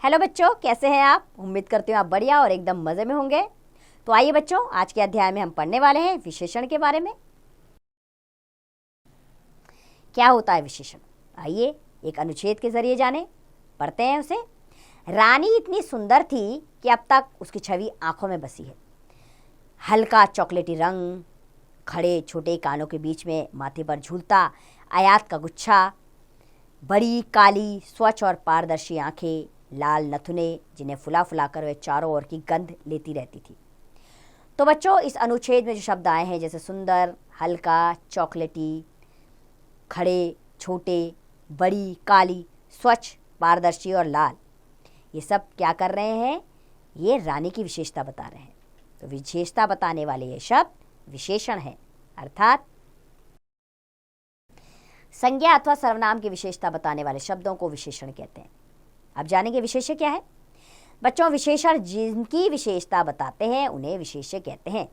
Hello बच्चों, कैसे हैं आप। उम्मीद करती हूँ आप बढ़िया और एकदम मज़े में होंगे। तो आइए बच्चों, आज के अध्याय में हम पढ़ने वाले हैं विशेषण के बारे में। क्या होता है विशेषण, आइए एक अनुच्छेद के जरिए जाने। पढ़ते हैं उसे। रानी इतनी सुंदर थी कि अब तक उसकी छवि आंखों में बसी है। हल्का चॉकलेटी रंग, खड़े छोटे कानों के बीच में माथे पर झूलता आयात का गुच्छा, बड़ी काली स्वच्छ और पारदर्शी आंखें, लाल नथुने जिन्हें फुला फुला कर वे चारों ओर की गंध लेती रहती थी। तो बच्चों, इस अनुच्छेद में जो शब्द आए हैं जैसे सुंदर, हल्का, चॉकलेटी, खड़े, छोटे, बड़ी, काली, स्वच्छ, पारदर्शी और लाल, ये सब क्या कर रहे हैं, ये रानी की विशेषता बता रहे हैं। तो विशेषता बताने वाले ये शब्द विशेषण है, अर्थात संज्ञा अथवा सर्वनाम की विशेषता बताने वाले शब्दों को विशेषण कहते हैं। अब जानेंगे विशेष्य क्या है। बच्चों, विशेषण जिनकी विशेषता बताते हैं उन्हें विशेष्य कहते हैं।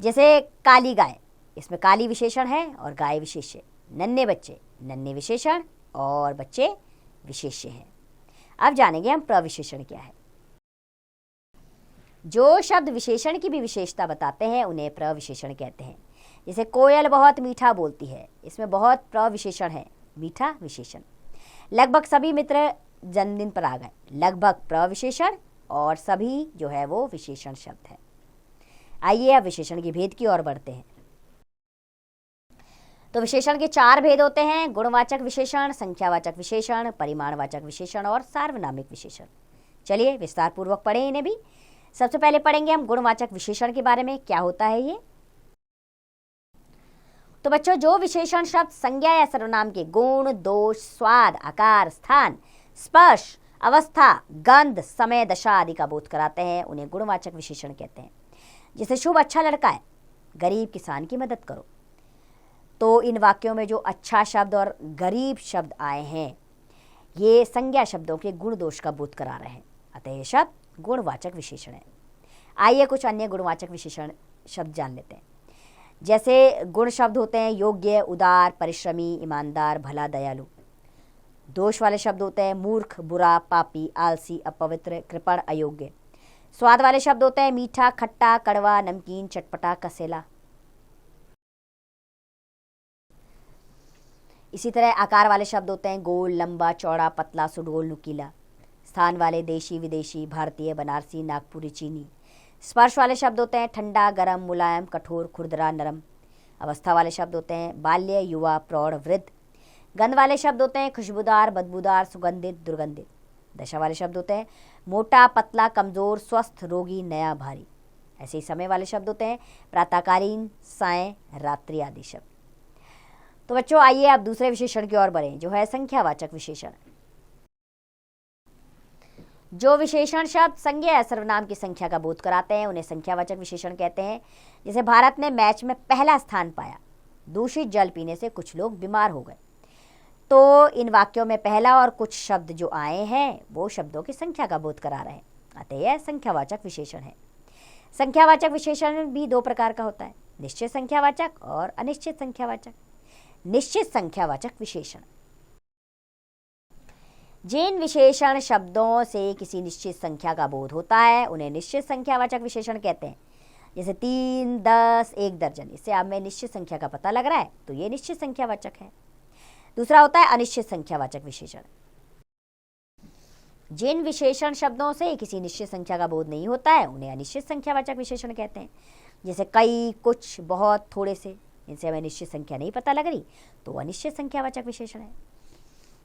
जैसे काली गाय, इसमें काली विशेषण है और गाय विशेष्य। नन्हे बच्चे, नन्हे विशेषण और बच्चे विशेष्य हैं। अब जानेंगे हम प्रविशेषण क्या है। जो शब्द विशेषण की भी विशेषता बताते हैं उन्हें प्रविशेषण कहते हैं। जैसे कोयल बहुत मीठा बोलती है, इसमें बहुत प्रविशेषण है, मीठा विशेषण। लगभग सभी मित्र जन्मदिन पर आ गए, लगभग प्रविशेषण और सभी जो है वो विशेषण शब्द है। आइए अब विशेषण के भेद की ओर बढ़ते हैं। तो विशेषण के 4 भेद होते हैं: गुणवाचक विशेषण, संख्यावाचक विशेषण, परिमाणवाचक विशेषण और सार्वनामिक विशेषण। चलिए विस्तार पूर्वक पढ़ें इन्हें भी। सबसे पहले पढ़ेंगे हम गुणवाचक विशेषण के बारे में, क्या होता है ये। तो बच्चों, जो विशेषण शब्द संज्ञा या सर्वनाम के गुण, दोष, स्वाद, आकार, स्थान, स्पर्श, अवस्था, गंध, समय, दशा आदि का बोध कराते हैं उन्हें गुणवाचक विशेषण कहते हैं। जैसे शुभ अच्छा लड़का है, गरीब किसान की मदद करो। तो इन वाक्यों में जो अच्छा शब्द और गरीब शब्द आए हैं ये संज्ञा शब्दों के गुण दोष का बोध करा रहे हैं, अतः ये शब्द गुणवाचक विशेषण है। आइए कुछ अन्य गुणवाचक विशेषण शब्द जान लेते हैं। जैसे गुण शब्द होते हैं योग्य, उदार, परिश्रमी, ईमानदार, भला, दयालु। दोष वाले शब्द होते हैं मूर्ख, बुरा, पापी, आलसी, अपवित्र, कृपण, अयोग्य। स्वाद वाले शब्द होते हैं मीठा, खट्टा, कड़वा, नमकीन, चटपटा, कसेला। इसी तरह आकार वाले शब्द होते हैं गोल, लंबा, चौड़ा, पतला, सुडोल, नुकीला। स्थान वाले देशी, विदेशी, भारतीय, बनारसी, नागपुरी, चीनी। स्पर्श वाले शब्द होते हैं ठंडा, गरम, मुलायम, कठोर, खुरदरा, नरम। अवस्था वाले शब्द होते हैं बाल्य, युवा, प्रौढ़, वृद्ध। गंध वाले शब्द होते हैं खुशबूदार, बदबूदार, सुगंधित, दुर्गंधित। दशा वाले शब्द होते हैं मोटा, पतला, कमजोर, स्वस्थ, रोगी, नया, भारी। ऐसे ही समय वाले शब्द होते हैं प्रातःकालीन, सायं, रात्रि आदि शब्द। तो बच्चों, आइए आप दूसरे विशेषण की ओर बढ़ें जो है संख्यावाचक विशेषण। जो विशेषण शब्द संज्ञा या सर्वनाम की संख्या का बोध कराते हैं उन्हें संख्यावाचक विशेषण कहते हैं। जैसे भारत ने मैच में पहला स्थान पाया, दूषित जल पीने से कुछ लोग बीमार हो गए। तो इन वाक्यों में पहला और कुछ शब्द जो आए हैं वो शब्दों की संख्या का बोध करा रहे हैं, अतः यह संख्यावाचक विशेषण है। संख्यावाचक विशेषण भी 2 प्रकार का होता है, निश्चित संख्यावाचक और अनिश्चित संख्यावाचक। निश्चित संख्यावाचक विशेषण जिन विशेषण शब्दों से किसी निश्चित संख्या का बोध होता है उन्हें निश्चित संख्यावाचक विशेषण कहते हैं। जैसे 3, 10, 1 दर्जन, इससे आप में निश्चित संख्या का पता लग रहा है तो ये निश्चित संख्यावाचक है। दूसरा होता है अनिश्चित संख्यावाचक विशेषण। जिन विशेषण शब्दों से किसी निश्चित संख्या का बोध नहीं होता है उन्हें अनिश्चित संख्यावाचक विशेषण कहते हैं। जैसे कई, कुछ, बहुत, थोड़े से, इनसे हमें निश्चित संख्या नहीं पता लग रही तो अनिश्चित संख्यावाचक विशेषण है।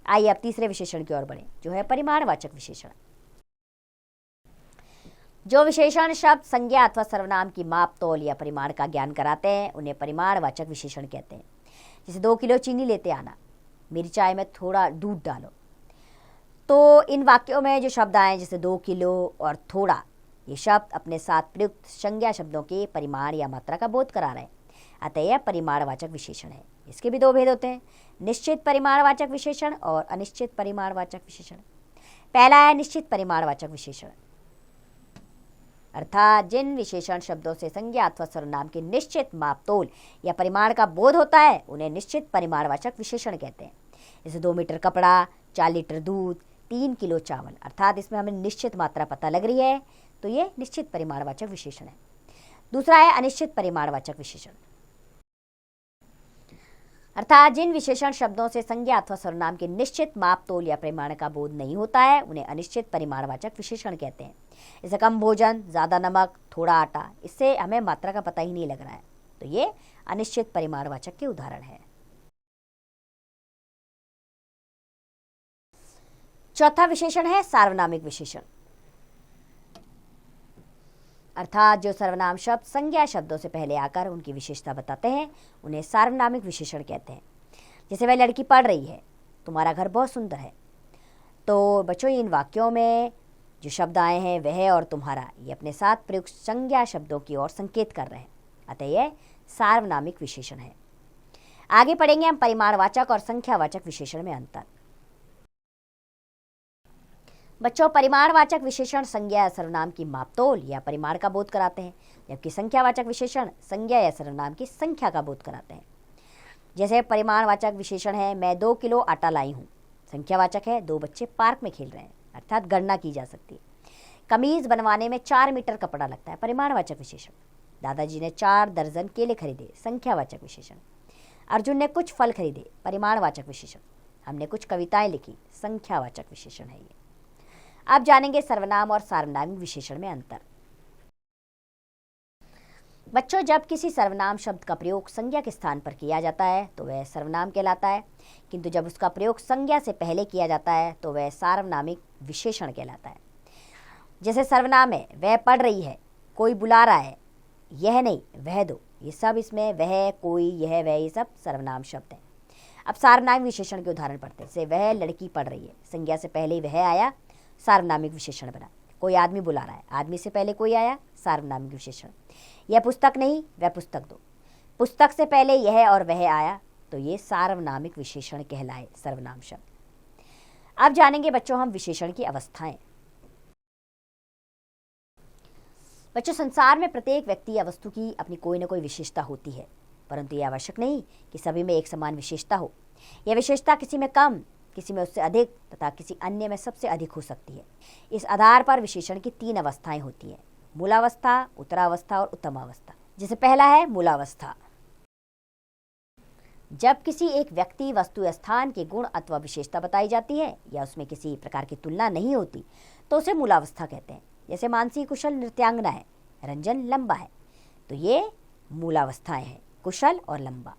आइए अब तीसरे विशेषण की ओर बढ़ें जो है परिमाणवाचक विशेषण। जो विशेषण शब्द संज्ञा अथवा सर्वनाम की माप, तौल या परिमाण का ज्ञान कराते हैं उन्हें परिमाणवाचक विशेषण कहते हैं। जैसे 2 किलो चीनी लेते आना, मेरी चाय में थोड़ा दूध डालो। तो इन वाक्यों में जो शब्द आए जैसे 2 किलो और थोड़ा, ये शब्द अपने साथ प्रयुक्त संज्ञा शब्दों के परिमाण या मात्रा का बोध करा रहे हैं, अतः यह परिमाणवाचक विशेषण है। इसके भी 2 भेद होते हैं, निश्चित परिमाणवाचक विशेषण और अनिश्चित परिमाणवाचक विशेषण। पहला है निश्चित परिमाणवाचक विशेषण, अर्थात जिन विशेषण शब्दों से संज्ञा अथवा सर्वनाम के निश्चित माप, तोल या परिमाण का बोध होता है उन्हें निश्चित परिमाणवाचक विशेषण कहते हैं। जैसे 2 मीटर कपड़ा, 4 लीटर दूध, 3 किलो चावल, अर्थात इसमें हमें निश्चित मात्रा पता लग रही है, तो ये निश्चित परिमाणवाचक विशेषण है। दूसरा है अनिश्चित परिमाणवाचक विशेषण, अर्थात जिन विशेषण शब्दों से संज्ञा अथवा सर्वनाम के निश्चित माप तोल या परिमाण का बोध नहीं होता है, उन्हें अनिश्चित परिमाणवाचक विशेषण कहते हैं। जैसे कम भोजन, ज़्यादा नमक, थोड़ा आटा, इससे हमें मात्रा का पता ही नहीं लग रहा है, तो ये अनिश्चित परिमाणवाचक के उदाहरण है। चौथा विशेषण है सार्वनामिक विशेषण, अर्थात जो सर्वनाम शब्द संज्ञा शब्दों से पहले आकर उनकी विशेषता बताते हैं, उन्हें सार्वनामिक विशेषण कहते हैं। जैसे वह लड़की पढ़ रही है, तुम्हारा घर बहुत सुंदर है। तो बच्चों, इन वाक्यों में जो शब्द आए हैं वह और तुम्हारा, ये अपने साथ प्रयुक्त संज्ञा शब्दों की ओर संकेत कर रहे हैं, अतः यह सार्वनामिक विशेषण है। आगे पढ़ेंगे हम परिमाणवाचक और संख्यावाचक विशेषण में अंतर। बच्चों, परिमाणवाचक विशेषण संज्ञा या सर्वनाम की मापतोल या परिमाण का बोध कराते हैं, जबकि संख्यावाचक विशेषण संज्ञा या सर्वनाम की संख्या का बोध कराते हैं। जैसे परिमाणवाचक विशेषण है मैं 2 किलो आटा लाई हूँ, संख्यावाचक है 2 बच्चे पार्क में खेल रहे हैं, अर्थात गणना की जा सकती है। कमीज बनवाने में 4 मीटर कपड़ा लगता है, परिमाणवाचक विशेषण। दादाजी ने 4 दर्जन केले खरीदे, संख्यावाचक विशेषण। अर्जुन ने कुछ फल खरीदे, परिमाणवाचक विशेषण। हमने कुछ कविताएं लिखी, संख्यावाचक विशेषण है ये। अब जानेंगे सर्वनाम और सार्वनामिक विशेषण में अंतर। बच्चों, जब किसी सर्वनाम शब्द का प्रयोग संज्ञा के स्थान पर किया जाता है तो वह सर्वनाम कहलाता है, किंतु जब उसका प्रयोग संज्ञा से पहले किया जाता है तो वह सार्वनामिक विशेषण कहलाता है। जैसे सर्वनाम है वह पढ़ रही है, कोई बुला रहा है, यह नहीं वह दो, ये सब इसमें वह, कोई, यह, वह, ये सब सर्वनाम शब्द हैं। अब सार्वनामिक विशेषण के उदाहरण पढ़ते हैं। जैसे वह लड़की पढ़ रही है, संज्ञा से पहले ही वह आया, सार्वनामिक विशेषण बना। कोई आदमी बुला रहा है, आदमी से पहले कोई आया, सार्वनामिक विशेषण। यह पुस्तक नहीं वह पुस्तक दो, पुस्तक से पहले यह और वह आया, तो ये सार्वनामिक विशेषण कहलाए, सर्वनाम शब्द। अब जानेंगे बच्चों हम विशेषण की अवस्थाएं। बच्चों, संसार में प्रत्येक व्यक्ति या वस्तु की अपनी कोई न कोई विशेषता होती है, परंतु यह आवश्यक नहीं कि सभी में एक समान विशेषता हो। यह विशेषता किसी में कम, किसी में उससे अधिक तथा किसी अन्य में सबसे अधिक हो सकती है। इस आधार पर विशेषण की 3 अवस्थाएं होती हैं, मूलावस्था, उत्तरावस्था और उत्तमावस्था। जैसे पहला है मूलावस्था। जब किसी एक व्यक्ति, वस्तु या स्थान के गुण अथवा विशेषता बताई जाती है या उसमें किसी प्रकार की तुलना नहीं होती तो उसे मूलावस्था कहते हैं। जैसे मानसी कुशल नृत्यांगना है, रंजन लंबा है, तो ये मूलावस्थाएं हैं, कुशल और लंबा।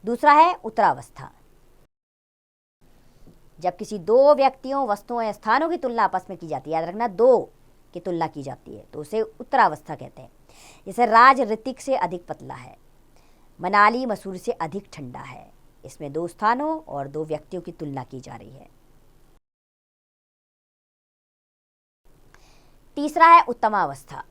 दूसरा है उत्तरावस्था। जब किसी 2 व्यक्तियों, वस्तुओं या स्थानों की तुलना आपस में की जाती है, याद रखना 2 की तुलना की जाती है, तो उसे उत्तरावस्था कहते हैं। जैसे राज ऋतिक से अधिक पतला है, मनाली मसूरी से अधिक ठंडा है, इसमें 2 स्थानों और 2 व्यक्तियों की तुलना की जा रही है। तीसरा है उत्तमावस्था,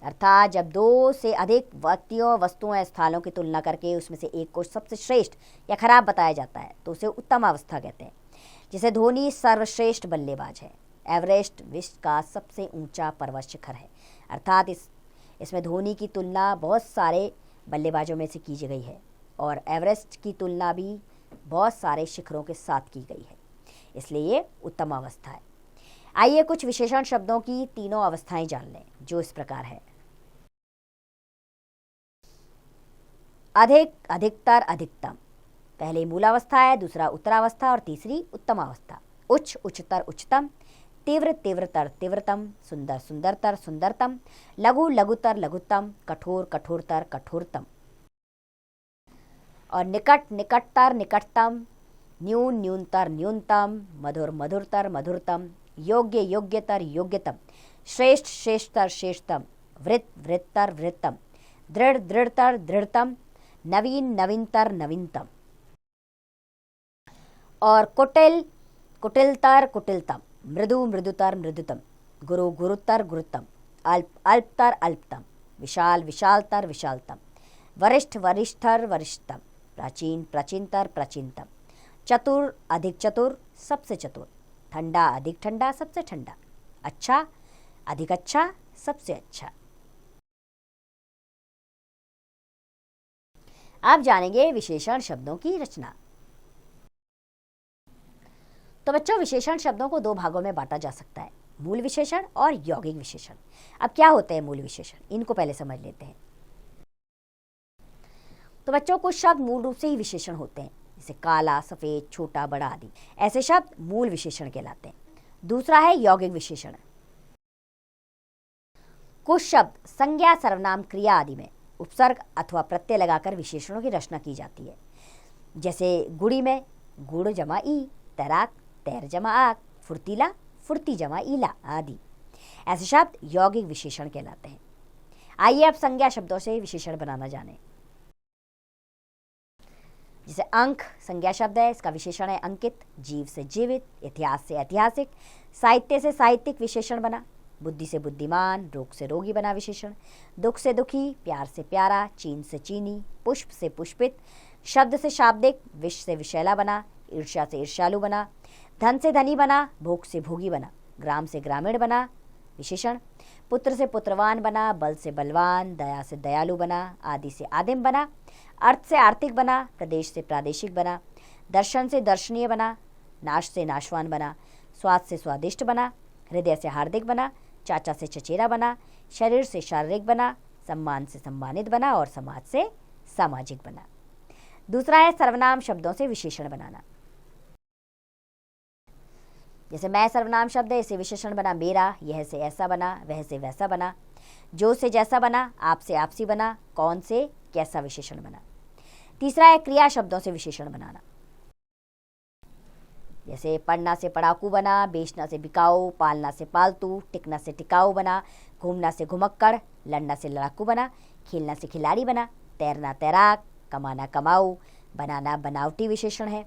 अर्थात जब 2 से अधिक व्यक्तियों, वस्तुओं या स्थानों की तुलना करके उसमें से एक को सबसे श्रेष्ठ या खराब बताया जाता है तो उसे उत्तमावस्था कहते हैं। जैसे धोनी सर्वश्रेष्ठ बल्लेबाज है, एवरेस्ट विश्व का सबसे ऊंचा पर्वत शिखर है, अर्थात इसमें धोनी की तुलना बहुत सारे बल्लेबाजों में से की गई है और एवरेस्ट की तुलना भी बहुत सारे शिखरों के साथ की गई है, इसलिए ये उत्तमावस्था है। आइए कुछ विशेषण शब्दों की तीनों अवस्थाएं जान लें, जो इस प्रकार है। अधिक, अधिकतर, अधिकतम। पहले मूलावस्था है, दूसरा उत्तरावस्था और तीसरी उत्तमावस्था। उच्च, उच्चतर, उच्चतम। तीव्र, तीव्रतर, तीव्रतम। सुंदर, सुंदरतर, सुंदरतम। लघु, लघुतर, लघुतम। कठोर, कठोरतर, कठोरतम। और निकट, निकटतर, निकटतम। न्यून, न्यूनतर, न्यूनतम। मधुर, मधुरतर, मधुरतम। योग्य, योग्यतर, योग्यतम। श्रेष्ठ, श्रेष्ठतर, श्रेष्ठतम। वृत्त, वृत्तर, वृत्तम। दृढ़, दृढ़तर, दृढ़तम। नवीन, नवीनतर, नवीनतम। और कुटिल, कुटिलतर, कुटिलतम। मृदु, मृदुतर, मृदुतम। गुरु, गुरुतर, गुरुतम। अल्प, अल्पतर, अल्पतम। विशाल, विशालतर, विशालतम। वरिष्ठ, वरिष्ठतर, वरिष्ठतम। प्राचीन, प्राचीनतर, प्राचीनतम। चतुर, अधिक चतुर, सबसे चतुर। ठंडा, अधिक ठंडा, सबसे ठंडा। अच्छा, अधिक अच्छा, सबसे अच्छा। अब जानेंगे विशेषण शब्दों की रचना। तो बच्चों, विशेषण शब्दों को दो भागों में बांटा जा सकता है, मूल विशेषण और यौगिक विशेषण। अब क्या होते हैं मूल विशेषण, इनको पहले समझ लेते हैं। तो बच्चों, कुछ शब्द मूल रूप से ही विशेषण होते हैं, जैसे काला, सफेद, छोटा, बड़ा आदि। ऐसे शब्द मूल विशेषण कहलाते हैं। दूसरा है यौगिक विशेषण। कुछ शब्द संज्ञा, सर्वनाम, क्रिया आदि में उपसर्ग अथवा प्रत्यय लगाकर विशेषणों की रचना की जाती है। जैसे गुड़ी में गुड़ जमा ई, तैराक तैर जमा आग, फुर्तीला फुर्ती जमा ईला आदि। ऐसे शब्द यौगिक विशेषण कहलाते हैं। आइए अब संज्ञा शब्दों से विशेषण बनाना जाने। जैसे अंक संज्ञा शब्द है, इसका विशेषण है अंकित। जीव से जीवित, इतिहास से ऐतिहासिक, साहित्य से साहित्यिक विशेषण बना। बुद्धि से बुद्धिमान, रोग से रोगी बना विशेषण। दुख से दुखी, प्यार से प्यारा, चीन से चीनी, पुष्प से पुष्पित, शब्द से शाब्दिक, विष से विषैला बना। ईर्ष्या से ईर्ष्यालु बना। धन से धनी बना, भोग से भोगी बना। ग्राम से ग्रामीण बना विशेषण। पुत्र से पुत्रवान बना, बल से बलवान, दया से दयालु बना, आदि से आदिम बना। अर्थ से आर्थिक बना, प्रदेश से प्रादेशिक बना। दर्शन से दर्शनीय बना, नाश से नाशवान बना। स्वाद से स्वादिष्ट बना, हृदय से हार्दिक बना। चाचा से चचेरा बना, शरीर से शारीरिक बना। सम्मान से सम्मानित बना और समाज से सामाजिक बना। दूसरा है सर्वनाम शब्दों से विशेषण बनाना। जैसे मैं सर्वनाम शब्द है, इसे विशेषण बना मेरा। यह से ऐसा बना, वह से वैसा बना। जो से जैसा बना, आप से आपसी बना। कौन से कैसा विशेषण बना। तीसरा है क्रिया शब्दों से विशेषण बनाना। जैसे पढ़ना से पढ़ाकू बना, बेचना से बिकाऊ, पालना से पालतू, टिकना से टिकाऊ बना। घूमना से घुमक्कड़, लड़ना से लड़ाकू बना। खेलना से खिलाड़ी बना। तैरना तैराक, कमाना कमाऊ, बनाना बनावटी विशेषण है।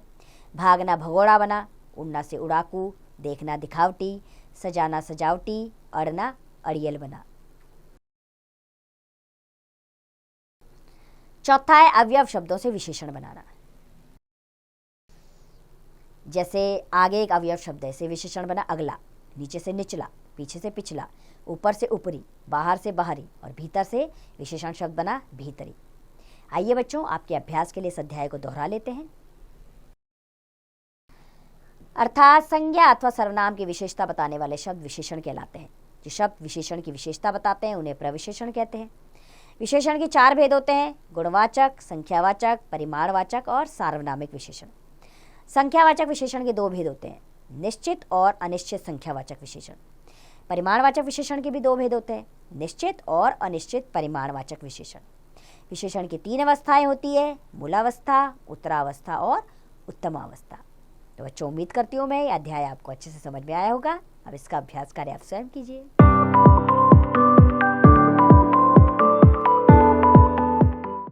भागना भगोड़ा बना। उड़ना से उड़ाकू, देखना दिखावटी, सजाना सजावटी, अड़ना अड़ियल बना। चौथा है अवयव शब्दों से विशेषण बनाना। जैसे आगे एक अवयव शब्द है, इसे विशेषण बना अगला। नीचे से निचला, पीछे से पिछला, ऊपर से ऊपरी, बाहर से बाहरी और भीतर से विशेषण शब्द बना भीतरी। आइए बच्चों, आपके अभ्यास के लिए इस अध्याय को दोहरा लेते हैं। अर्थात संज्ञा अथवा सर्वनाम की विशेषता बताने वाले शब्द विशेषण कहलाते हैं। जो शब्द विशेषण की विशेषता बताते हैं उन्हें प्रविशेषण कहते हैं। विशेषण के 4 भेद होते हैं, गुणवाचक, संख्यावाचक, परिमाणवाचक और सार्वनामिक विशेषण। संख्यावाचक विशेषण के 2 भेद होते हैं, निश्चित और अनिश्चित संख्यावाचक विशेषण। परिमाणवाचक विशेषण के भी 2 भेद होते हैं, निश्चित और अनिश्चित परिमाणवाचक विशेषण। विशेषण की 3 अवस्थाएं होती है, मूलावस्था, उत्तरावस्था और उत्तमावस्था। तो बच्चों, उम्मीद करती हूँ मैं ये अध्याय आपको अच्छे से समझ में आया होगा। अब इसका अभ्यास कार्य आप स्वयं कीजिए।